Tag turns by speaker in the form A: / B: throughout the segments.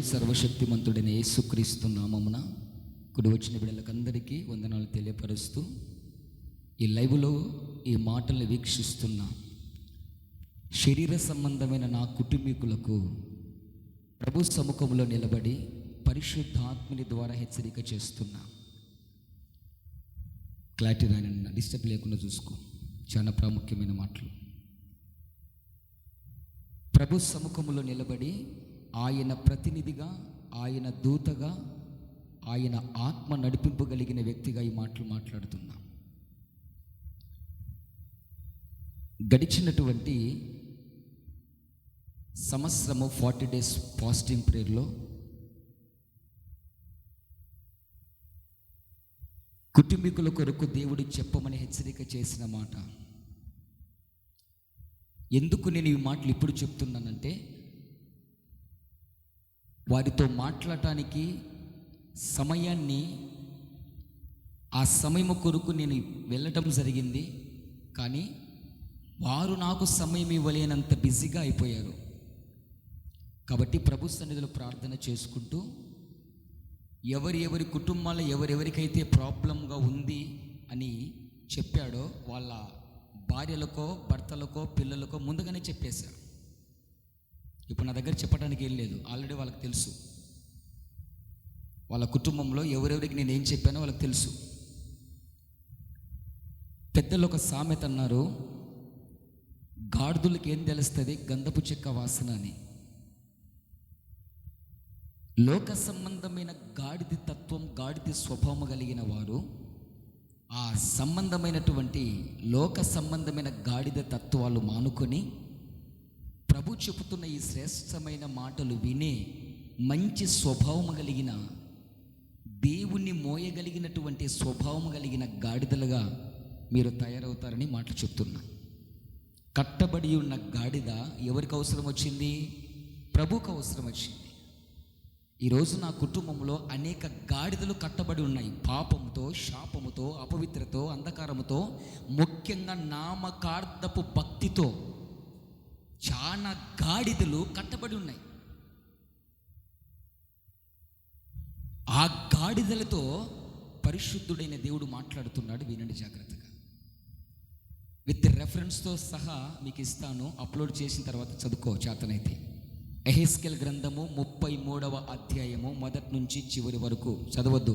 A: సర్వశక్తిమంతుడైన యేసుక్రీస్తు నామమున కుడి వచ్చిన బిడ్డలకందరికీ వందనాలు తెలియపరుస్తూ ఈ లైవ్లో ఈ మాటల్ని వీక్షిస్తున్న శరీర సంబంధమైన నా కుటుంబీకులకు ప్రభు సముఖంలో నిలబడి పరిశుద్ధాత్మని ద్వారా హెచ్చరిక చేస్తున్నా. క్లారిటీ రాయన డిస్టర్బ్ లేకుండా చూసుకో. చాలా ప్రాముఖ్యమైన మాటలు. ప్రభు సముఖంలో నిలబడి ఆయన ప్రతినిధిగా, ఆయన దూతగా, ఆయన ఆత్మ నడిపింపగలిగిన వ్యక్తిగా ఈ మాటలు మాట్లాడుతున్నా. గడిచినటువంటి సంవత్సరము 40 days ఫాస్టింగ్ ప్రేయర్లో కుటుంబీకుల కొరకు దేవుడు చెప్పమని హెచ్చరిక చేసిన మాట. ఎందుకు నేను ఈ మాటలు ఇప్పుడు చెప్తున్నానంటే, వారితో మాట్లాడటానికి సమయాన్ని, ఆ సమయము కొరకు నేను వెళ్ళటం జరిగింది. కానీ వారు నాకు సమయం ఇవ్వలేనంత బిజీగా అయిపోయారు. కాబట్టి ప్రభు సన్నిధిలో ప్రార్థన చేసుకుంటూ ఎవరి కుటుంబాల్లో ఎవరెవరికైతే ప్రాబ్లంగా ఉంది అని చెప్పాడో వాళ్ళ భార్యలకో, భర్తలకో, పిల్లలకో ముందుగానే చెప్పేశారు. ఇప్పుడు నా దగ్గర చెప్పడానికి ఏం లేదు, ఆల్రెడీ వాళ్ళకి తెలుసు. వాళ్ళ కుటుంబంలో ఎవరెవరికి నేను ఏం చెప్పానో వాళ్ళకి తెలుసు. పెద్దలు ఒక సామెత అన్నారు, గాడిదలకి ఏం తెలుస్తుంది, గంధపు చెక్క వాసన అని. లోక సంబంధమైన గాడిద తత్వం, గాడిద స్వభావం కలిగిన వారు ఆ సంబంధమైనటువంటి లోక సంబంధమైన గాడిద తత్వాలు మానుకొని ప్రభు చెబుతున్న ఈ శ్రేష్టమైన మాటలు వినే మంచి స్వభావం కలిగిన, దేవుణ్ణి మోయగలిగినటువంటి స్వభావం కలిగిన గాడిదలుగా మీరు తయారవుతారని మాటలు చెప్తున్నా. కట్టబడి ఉన్న గాడిద ఎవరికి అవసరం వచ్చింది? ప్రభువుకు అవసరం వచ్చింది. ఈరోజు నా కుటుంబంలో అనేక గాడిదలు కట్టబడి ఉన్నాయి. పాపంతో, శాపముతో, అపవిత్రతో, అంధకారముతో, ముఖ్యంగా నామకార్థపు భక్తితో చాలా గాడిదలు కట్టబడి ఉన్నాయి. ఆ గాడిదలతో పరిశుద్ధుడైన దేవుడు మాట్లాడుతున్నాడు. వినండి జాగ్రత్తగా. విత్ రెఫరెన్స్తో సహా మీకు ఇస్తాను, అప్లోడ్ చేసిన తర్వాత చదువుకో చేతనైతే. ఎహెస్కేల్ గ్రంథము 33వ అధ్యాయము 1 నుంచి చివరి వరకు చదవద్దు.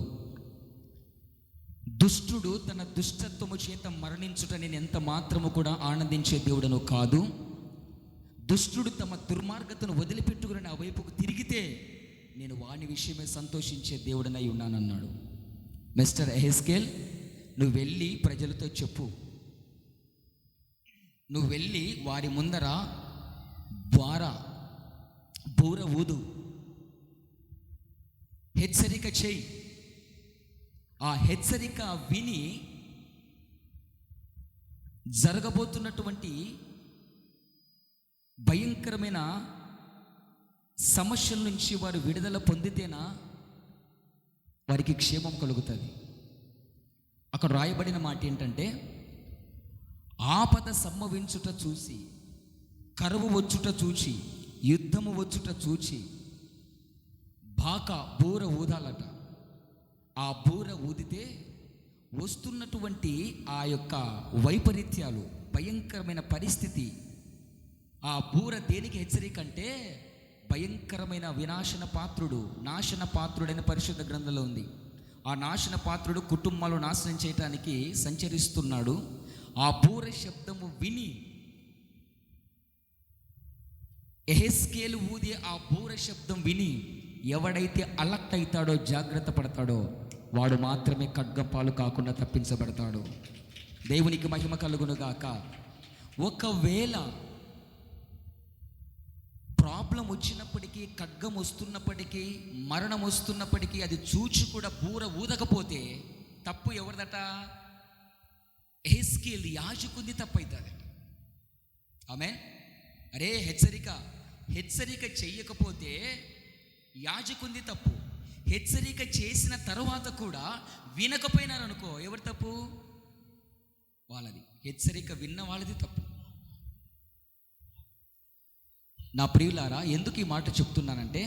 A: దుష్టుడు తన దుష్టత్వము చేత మరణించుట నేను ఎంత మాత్రము కూడా ఆనందించే దేవుడను కాదు. దుష్టుడు తమ దుర్మార్గతను వదిలిపెట్టుకుని నా వైపుకు తిరిగితే నేను వాని విషయమే సంతోషించే దేవుడనై ఉన్నానన్నాడు. మిస్టర్ ఎహెస్కేల్, నువ్వు వెళ్ళి ప్రజలతో చెప్పు, నువ్వు వెళ్ళి వారి ముందర బూర ఊదు, హెచ్చరిక చేయి. ఆ హెచ్చరిక విని జరగబోతున్నటువంటి భయంకరమైన సమస్యల నుంచి వారు విడుదల పొందితేనా వారికి క్షేమం కలుగుతుంది. అక్కడ రాయబడిన మాట ఏంటంటే, ఆపద సంభవించుట చూసి, కరువు వచ్చుట చూచి, యుద్ధము వచ్చుట చూచి బూర ఊదాలట. ఆ బూర ఊదితే వస్తున్నటువంటి ఆ యొక్క వైపరీత్యాలు, భయంకరమైన పరిస్థితి, ఆ బూర దేనికి హెచ్చరిక అంటే భయంకరమైన నాశన పాత్రుడైన పరిశుద్ధ గ్రంథంలో ఉంది. ఆ నాశన పాత్రుడు కుటుంబాలు నాశనం చేయటానికి సంచరిస్తున్నాడు. ఆ బూర శబ్దము విని ఎహెస్కేలు ఊదే ఆ బూర శబ్దం విని ఎవడైతే అలర్ట్ అవుతాడో, జాగ్రత్త పడతాడో, వాడు మాత్రమే ఖడ్గపాలు కాకుండా తప్పించబడతాడు. దేవునికి మహిమ కలుగునుగాక. ఒకవేళ ప్రాబ్లం వచ్చినప్పటికీ, ఖడ్గం వస్తున్నప్పటికీ, మరణం వస్తున్నప్పటికీ అది చూచి కూడా బూర ఊదకపోతే తప్పు ఎవరిదట? ఎహెస్కేల్ యాజకుని తప్పు అవుతుంది. ఆమేన్. అరే హెచ్చరిక చెయ్యకపోతే యాజకుని తప్పు. హెచ్చరిక చేసిన తర్వాత కూడా వినకపోయినారనుకో, ఎవరి తప్పు? వాళ్ళది. హెచ్చరిక విన్న వాళ్ళది తప్పు. నా ప్రియులారా, ఎందుకు ఈ మాట చెప్తున్నానంటే,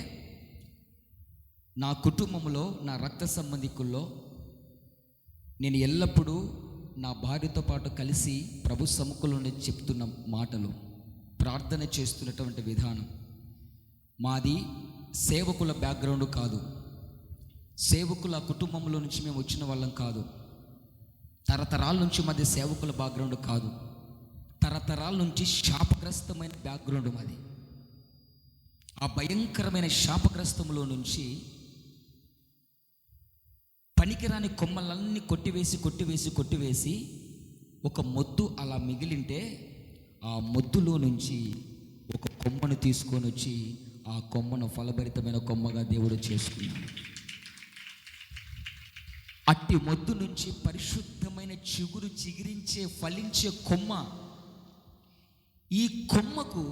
A: నా కుటుంబంలో, నా రక్త సంబంధికుల్లో నేను ఎల్లప్పుడూ నా భార్యతో పాటు కలిసి ప్రభు సముఖంలోనే చెప్తున్న మాటలు, ప్రార్థన చేస్తున్నటువంటి విధానం, మాది సేవకుల బ్యాక్గ్రౌండ్ కాదు, సేవకుల కుటుంబంలో నుంచి మేము వచ్చిన వాళ్ళం కాదు, తరతరాల నుంచి మాది సేవకుల బ్యాక్గ్రౌండ్ కాదు, తరతరాల నుంచి శాపగ్రస్తమైన బ్యాక్గ్రౌండ్ మాది. ఆ భయంకరమైన శాపగ్రస్తములో నుంచి పనికిరాని కొమ్మలన్నీ కొట్టివేసి ఒక మొద్దు అలా మిగిలింటే ఆ మొద్దులో నుంచి ఒక కొమ్మను తీసుకొని వచ్చి ఆ కొమ్మను ఫలభరితమైన కొమ్మగా దేవుడు చేసుకున్నాడు. అట్టి మొద్దు నుంచి పరిశుద్ధమైన చిగురు చిగిరించే ఫలించే కొమ్మ. ఈ కొమ్మకు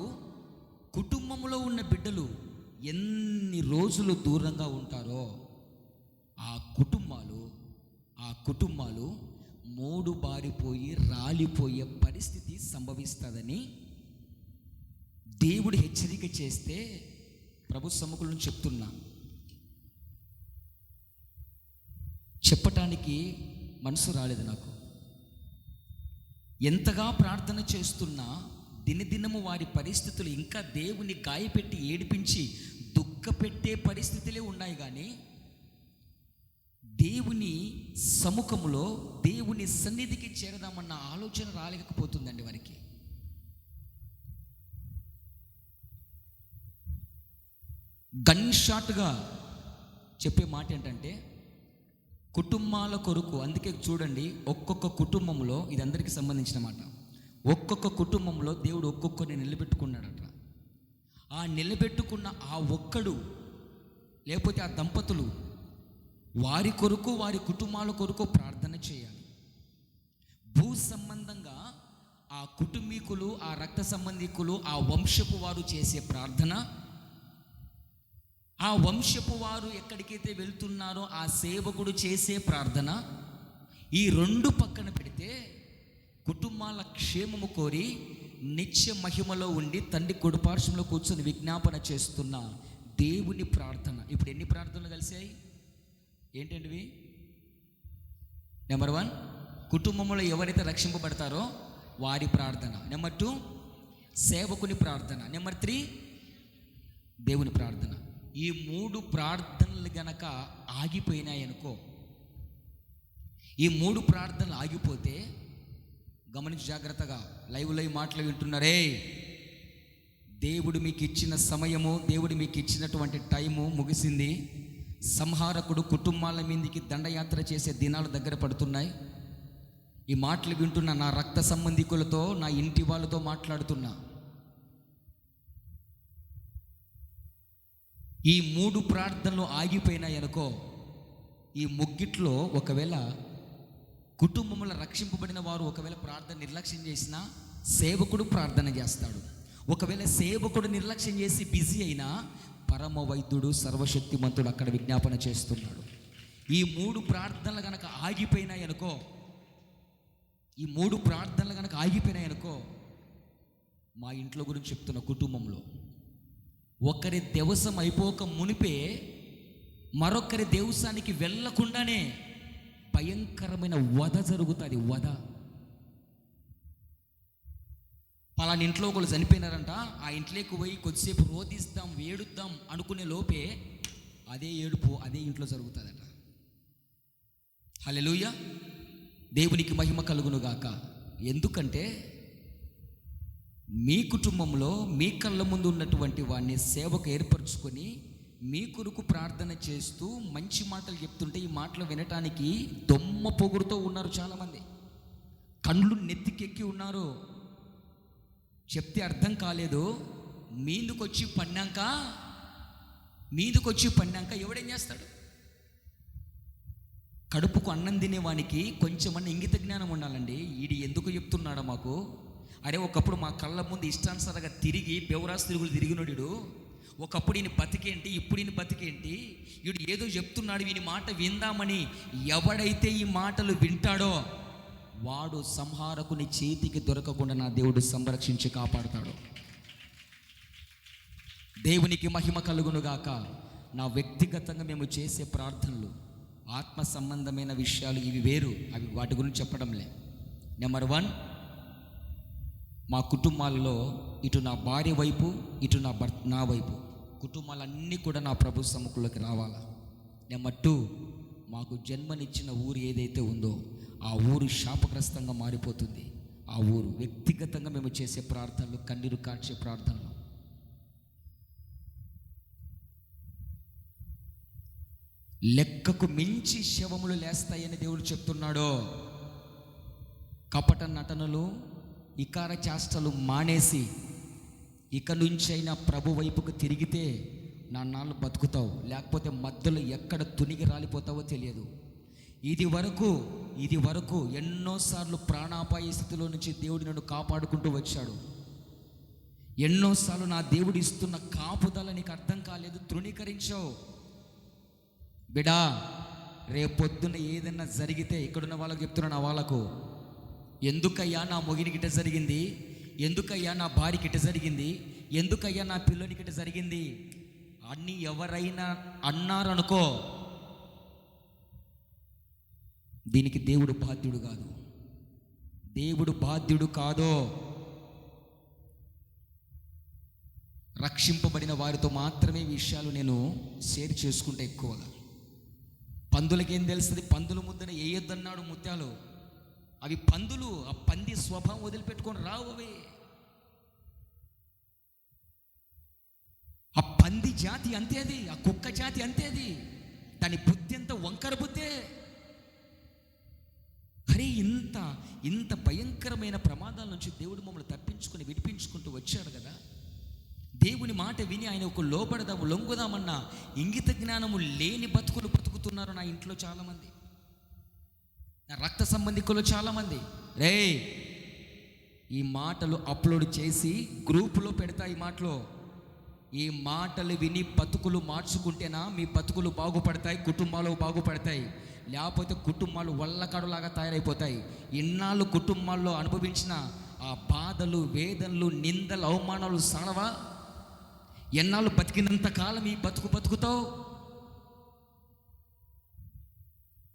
A: కుటుంబంలో ఉన్న బిడ్డలు ఎన్ని రోజులు దూరంగా ఉంటారో ఆ కుటుంబాలు మూడు బారిపోయి రాలిపోయే పరిస్థితి సంభవిస్తుందని దేవుడు హెచ్చరిక చేస్తే ప్రభు సముఖంలో చెప్తున్నా. చెప్పటానికి మనసు రాలేదు నాకు. ఎంతగా ప్రార్థన చేస్తున్నా దినదినము వారి పరిస్థితులు ఇంకా దేవుని గాయపెట్టి ఏడిపించి దుఃఖపెట్టే పరిస్థితులే ఉన్నాయి, కానీ దేవుని సముఖంలో దేవుని సన్నిధికి చేరదామన్న ఆలోచన రాలేకపోతుందండి వారికి. గన్ షాట్గా చెప్పే మాట ఏంటంటే కుటుంబాల కొరకు. అందుకే చూడండి, ఒక్కొక్క కుటుంబంలో, ఇది అందరికీ సంబంధించిన మాట, ఒక్కొక్క కుటుంబంలో దేవుడు ఒక్కొక్కరిని నిలబెట్టుకున్నాడట. ఆ నిలబెట్టుకున్న ఆ ఒక్కడు లేకపోతే ఆ దంపతులు వారి కొరకు, వారి కుటుంబాల కొరకు ప్రార్థన చేయాలి. భూ సంబంధంగా ఆ కుటుంబీకులు, ఆ రక్త సంబంధికులు, ఆ వంశపు వారు చేసే ప్రార్థన, ఆ వంశపు వారు ఎక్కడికైతే వెళ్తున్నారో ఆ సేవకుడు చేసే ప్రార్థన, ఈ రెండు పక్కన పెడితే కుటుంబాల క్షేమము కోరి నిత్య మహిమలో ఉండి తండ్రి కుడిపార్శ్వంలో కూర్చొని విజ్ఞాపన చేస్తున్న దేవుని ప్రార్థన. ఇప్పుడు ఎన్ని ప్రార్థనలు కలిసాయి? ఏంటంటివి? నెంబర్ 1, కుటుంబంలో ఎవరైతే రక్షింపబడతారో వారి ప్రార్థన. నెంబర్ 2, సేవకుని ప్రార్థన. నెంబర్ 3, దేవుని ప్రార్థన. ఈ 3 ప్రార్థనలు గనక ఆగిపోయినాయనుకో, ఈ 3 ప్రార్థనలు ఆగిపోతే, గమనించి జాగ్రత్తగా, లైవ్లో ఈ మాటలు వింటున్నారే, దేవుడు మీకు ఇచ్చిన సమయము, దేవుడు మీకు ఇచ్చినటువంటి టైము ముగిసింది. సంహారకుడు కుటుంబాల మీదకి దండయాత్ర చేసే దినాలు దగ్గర పడుతున్నాయి. ఈ మాటలు వింటున్న నా రక్త సంబంధికులతో, నా ఇంటి వాళ్ళతో మాట్లాడుతున్నా. ఈ 3 ప్రార్థనలు ఆగిపోయినాయి అనుకో, ఈ ముగ్గిట్లో ఒకవేళ కుటుంబంలో రక్షింపబడిన వారు ఒకవేళ ప్రార్థన నిర్లక్ష్యం చేసినా సేవకుడు ప్రార్థన చేస్తాడు. ఒకవేళ సేవకుడు నిర్లక్ష్యం చేసి బిజీ అయినా పరమ వైద్యుడు సర్వశక్తిమంతుడు అక్కడ విజ్ఞాపన చేస్తున్నాడు. ఈ 3 ప్రార్థనలు కనుక ఆగిపోయినాయి అనుకో, ఈ 3 ప్రార్థనలు కనుక ఆగిపోయినాయి అనుకో, మా ఇంట్లో గురించి చెప్తున్న, కుటుంబంలో ఒకరి దేవసం అయిపోక మునిపే మరొకరి దేవసానికి వెళ్ళకుండానే భయంకరమైన వధ జరుగుతుంది. వధ. పలాని ఇంట్లో ఒకళ్ళు చనిపోయినారంట, ఆ ఇంట్లోకి పోయి కొద్దిసేపు రోధిస్తాం, వేడుద్దాం అనుకునే లోపే అదే ఏడుపు అదే ఇంట్లో జరుగుతుందట. హల్లెలూయా, దేవునికి మహిమ కలుగునుగాక. ఎందుకంటే మీ కుటుంబంలో మీ కళ్ళ ముందు ఉన్నటువంటి వాడిని సేవకు ఏర్పరచుకొని మీ కొరకు ప్రార్థన చేస్తూ మంచి మాటలు చెప్తుంటే ఈ మాటలు వినటానికి దొమ్మ పొగుడుతో ఉన్నారు చాలామంది. కళ్ళు నెత్తికెక్కి ఉన్నారు. చెప్తే అర్థం కాలేదు. మీదకొచ్చి పన్నాక ఎవడేం చేస్తాడు? కడుపుకు అన్నం తినేవానికి కొంచెమన్నా ఇంగిత జ్ఞానం ఉండాలండి. ఈడు ఎందుకు చెప్తున్నాడా మాకు? అరే, ఒకప్పుడు మా కళ్ళ ముందు ఇష్టానుసారంగా తిరిగి బెవరాస్ తిరుగులు తిరిగినోడు, ఒకప్పుడు ఈయన బతికేంటి, ఇప్పుడు ఈయన బతికేంటి, వీడు ఏదో చెప్తున్నాడు, వీని మాట విందామని ఎవడైతే ఈ మాటలు వింటాడో వాడు సంహారకుని చేతికి దొరకకుండా నా దేవుడు సంరక్షించి కాపాడుతాడు. దేవునికి మహిమ కలుగునుగాక. నా వ్యక్తిగతంగా మేము చేసే ప్రార్థనలు, ఆత్మ సంబంధమైన విషయాలు ఇవి వేరు, అవి వాటి గురించి చెప్పడంలే. నెంబర్ 1, మా కుటుంబాల్లో ఇటు నా భార్య వైపు, ఇటు నా వైపు కుటుంబాలన్నీ కూడా నా ప్రభు సముఖంలోకి రావాలా. నెంబర్ 2, మాకు జన్మనిచ్చిన ఊరు ఏదైతే ఉందో ఆ ఊరు శాపగ్రస్తంగా మారిపోతుంది. ఆ ఊరు వ్యక్తిగతంగా మేము చేసే ప్రార్థనలు, కన్నీరు కార్చే ప్రార్థనలు. లెక్కకు మించి శవములు లేస్తాయని దేవుడు చెప్తున్నాడు. కపట నటనలు, ఇకార చేష్టలు మానేసి ఇక నుంచైనా ప్రభు వైపుకు తిరిగితే నాన్నాళ్ళు బతుకుతావు, లేకపోతే మధ్యలో ఎక్కడ తునిగి రాలిపోతావో తెలియదు. ఇది వరకు ఎన్నోసార్లు ప్రాణాపాయ స్థితిలో నుంచి దేవుడు నన్ను కాపాడుకుంటూ వచ్చాడు. ఎన్నోసార్లు నా దేవుడు ఇస్తున్న కాపుదల నీకు అర్థం కాలేదు, తృణీకరించావు. బిడా, రేపొద్దున ఏదైనా జరిగితే ఇక్కడున్న వాళ్ళకి చెప్తున్నా, నా వాళ్ళకు, ఎందుకయ్యా నా మొగినికి ఇట జరిగింది, ఎందుకయ్యా నా భార్యకి ఇట జరిగింది, ఎందుకయ్యా నా పిల్లోనికి ఇట జరిగింది అని ఎవరైనా అన్నారనుకో, దీనికి దేవుడు బాధ్యుడు కాదు. దేవుడు బాధ్యుడు కాదో. రక్షింపబడిన వారితో మాత్రమే ఈ విషయాలు నేను షేర్ చేసుకుంటే ఎక్కువగా. పందులకేం తెలుస్తుంది? పందుల ముద్దన వేయొద్దన్నాడు ముత్యాలు. అవి పందులు, ఆ పంది స్వభావం వదిలిపెట్టుకొని రావు. అవి ఆ పంది జాతి అంతేది, ఆ కుక్క జాతి అంతేది. దాని బుద్ధి అంత వంకర బుద్ధే. అరే, ఇంత భయంకరమైన ప్రమాదాల నుంచి దేవుడు మమ్మల్ని తప్పించుకొని విడిపించుకుంటూ వచ్చాడు కదా. దేవుని మాట విని ఆయన ఒక లోబడదాము, లొంగుదామన్న ఇంగిత జ్ఞానము లేని బతుకులు బతుకుతున్నారు నా ఇంట్లో చాలామంది, నా రక్త సంబంధికులు చాలామంది. రే, ఈ మాటలు అప్లోడ్ చేసి గ్రూపులో పెడతా. ఈ మాటలు విని బతుకులు మార్చుకుంటేనా మీ బతుకులు బాగుపడతాయి, కుటుంబాలు బాగుపడతాయి. లేకపోతే కుటుంబాలు వల్లకాడులాగా తయారైపోతాయి. ఇన్నాళ్ళు కుటుంబాల్లో అనుభవించిన ఆ బాధలు, వేదనలు, నిందలు, అవమానాలు సాలవా? ఎన్నాళ్ళు బతికినంత కాలం ఈ బతుకుతావు.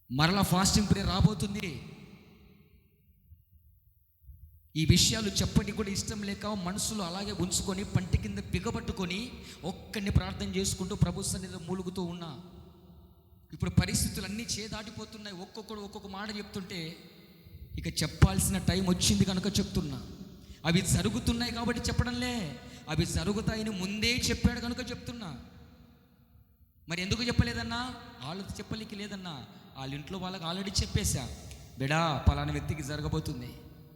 A: మరలా ఫాస్టింగ్ పీరియడ్ రాబోతుంది. ఈ విషయాలు చెప్పడానికి కూడా ఇష్టం లేక మనసులో అలాగే ఉంచుకొని పంటి కింద బిగబట్టుకొని ఒక్కడిని ప్రార్థన చేసుకుంటూ ప్రభు సన్నిధిలో మూలుగుతూ ఉన్నా. ఇప్పుడు పరిస్థితులు అన్నీ చేదాటిపోతున్నాయి. ఒక్కొక్క మాట చెప్తుంటే ఇక చెప్పాల్సిన టైం వచ్చింది కనుక చెప్తున్నా. అవి జరుగుతున్నాయి కాబట్టి చెప్పడంలే, అవి జరుగుతాయని ముందే చెప్పాడు కనుక చెప్తున్నా. మరి ఎందుకు చెప్పలేదన్నా? వాళ్ళకి చెప్పలేక లేదన్నా, వాళ్ళ ఇంట్లో వాళ్ళకి ఆల్రెడీ చెప్పేశా. బిడా, పలానా వ్యక్తికి జరగబోతుంది,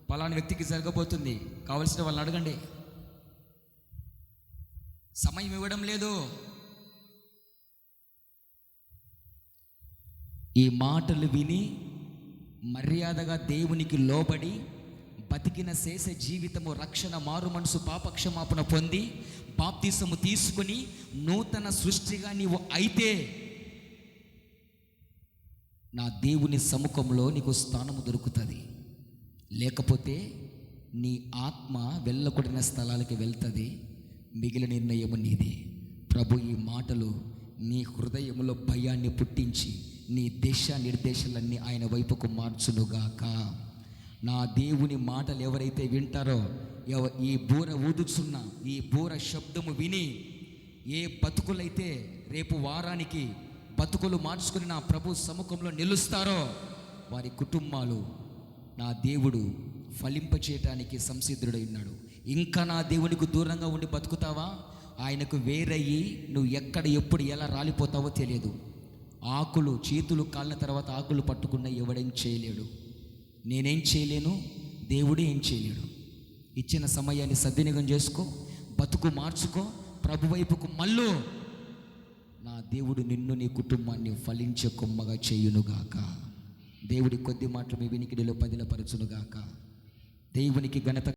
A: పలానా వ్యక్తికి జరగబోతుంది, కావలసిన వాళ్ళని అడగండి. సమయం ఇవ్వడం లేదు. ఈ మాటలు విని మర్యాదగా దేవునికి లోబడి బతికిన శేష జీవితము, రక్షణ, మారు మనసు, పాపక్షమాపణ పొంది బాప్తిసము తీసుకుని నూతన సృష్టిగా నీవు అయితే నా దేవుని సముఖంలో నీకు స్థానము దొరుకుతుంది. లేకపోతే నీ ఆత్మ వెళ్ళకూడని స్థలాలకి వెళ్తుంది. మిగిలిన నిర్ణయము నీది. ప్రభు ఈ మాటలు నీ హృదయంలో భయాన్ని పుట్టించి నీ దిశ నిర్దేశాలన్నీ ఆయన వైపుకు మార్చునుగాక. నా దేవుని మాటలు ఎవరైతే వింటారో, ఈ బూర ఊదుచున్న ఈ బూర శబ్దము విని ఏ బతుకులైతే రేపు వారానికి బతుకులు మార్చుకుని నా ప్రభు సముఖంలో నిలుస్తారో వారి కుటుంబాలు నా దేవుడు ఫలింపచేయటానికి సంసిద్ధుడై ఉన్నాడు. ఇంకా నా దేవునికి దూరంగా ఉండి బతుకుతావా? ఆయనకు వేరయ్యి నువ్వు ఎక్కడ, ఎప్పుడు, ఎలా రాలిపోతావో తెలియదు. ఆకులు చేతులు కాళ్ళ తర్వాత ఆకులు పట్టుకున్న ఎవడేం చేయలేడు. నేనేం చేయలేను, దేవుడే ఏం చేయలేడు. ఇచ్చిన సమయాన్ని సద్వినియోగం చేసుకో, బతుకు మార్చుకో, ప్రభు వైపుకు మళ్ళు. నా దేవుడు నిన్ను, నీ కుటుంబాన్ని ఫలించే కొమ్మగా చేయునుగాక. దేవుడి కొద్ది మాటలు మీ వినికిడిలో పదిలపరచునుగాక. దేవునికి ఘనత